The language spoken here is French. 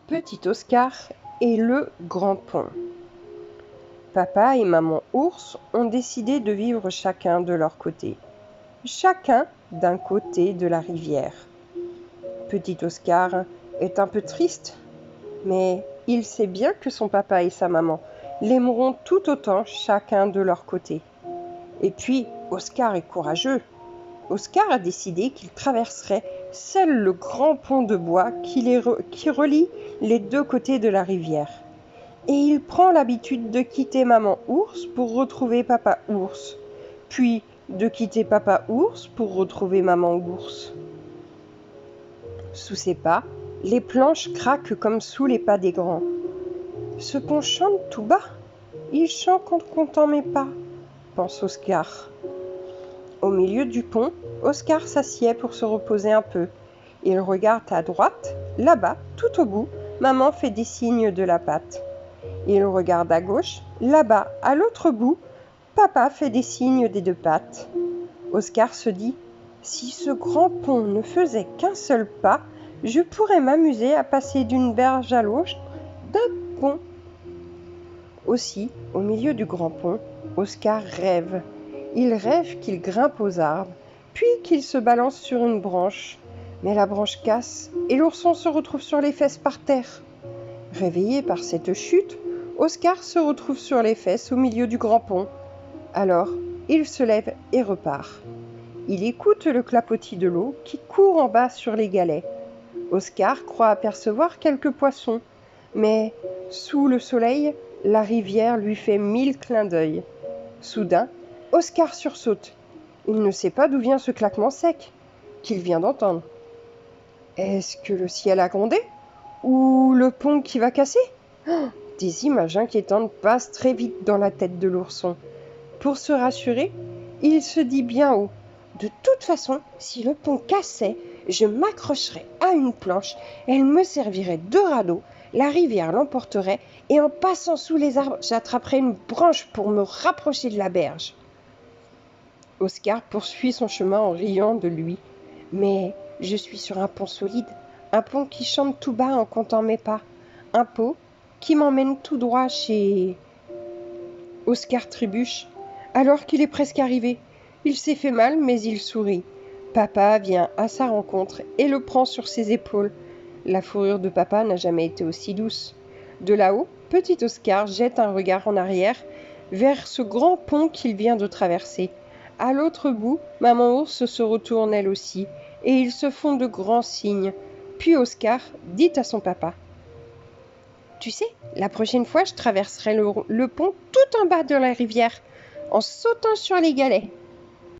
Petit Oscar et le grand pont. Papa et maman ours ont décidé de vivre chacun de leur côté. Chacun d'un côté de la rivière. Petit Oscar est un peu triste, mais il sait bien que son papa et sa maman l'aimeront tout autant chacun de leur côté. Et puis, Oscar est courageux. Oscar a décidé qu'il traverserait seul le grand pont de bois qui relie les deux côtés de la rivière. Et il prend l'habitude de quitter maman ours pour retrouver papa ours, puis de quitter papa ours pour retrouver maman ours. Sous ses pas, les planches craquent comme sous les pas des grands. Ce pont chante tout bas. Il chante en comptant mes pas, pense Oscar. Au milieu du pont, Oscar s'assied pour se reposer un peu. Il regarde à droite, là-bas, tout au bout, maman fait des signes de la patte. Il regarde à gauche, là-bas, à l'autre bout, papa fait des signes des deux pattes. Oscar se dit, si ce grand pont ne faisait qu'un seul pas, je pourrais m'amuser à passer d'une berge à l'autre d'un pont. Aussi, au milieu du grand pont, Oscar rêve. Il rêve qu'il grimpe aux arbres, puis qu'il se balance sur une branche. Mais la branche casse et l'ourson se retrouve sur les fesses par terre. Réveillé par cette chute, Oscar se retrouve sur les fesses au milieu du grand pont. Alors, il se lève et repart. Il écoute le clapotis de l'eau qui court en bas sur les galets. Oscar croit apercevoir quelques poissons, mais sous le soleil, la rivière lui fait 1000 clins d'œil. Soudain, Oscar sursaute. Il ne sait pas d'où vient ce claquement sec qu'il vient d'entendre. Est-ce que le ciel a grondé? Ou le pont qui va casser? Des images inquiétantes passent très vite dans la tête de l'ourson. Pour se rassurer, il se dit bien haut. De toute façon, si le pont cassait, je m'accrocherais à une planche, elle me servirait de radeau, la rivière l'emporterait et en passant sous les arbres, j'attraperais une branche pour me rapprocher de la berge. Oscar poursuit son chemin en riant de lui. Mais je suis sur un pont solide, un pont qui chante tout bas en comptant mes pas, un pont qui m'emmène tout droit chez... Oscar trébuche, alors qu'il est presque arrivé. Il s'est fait mal, mais il sourit. Papa vient à sa rencontre et le prend sur ses épaules. La fourrure de papa n'a jamais été aussi douce. De là-haut, petit Oscar jette un regard en arrière vers ce grand pont qu'il vient de traverser. À l'autre bout, maman ours se retourne elle aussi, et ils se font de grands signes. Puis Oscar dit à son papa, « Tu sais, la prochaine fois, je traverserai le pont tout en bas de la rivière, en sautant sur les galets.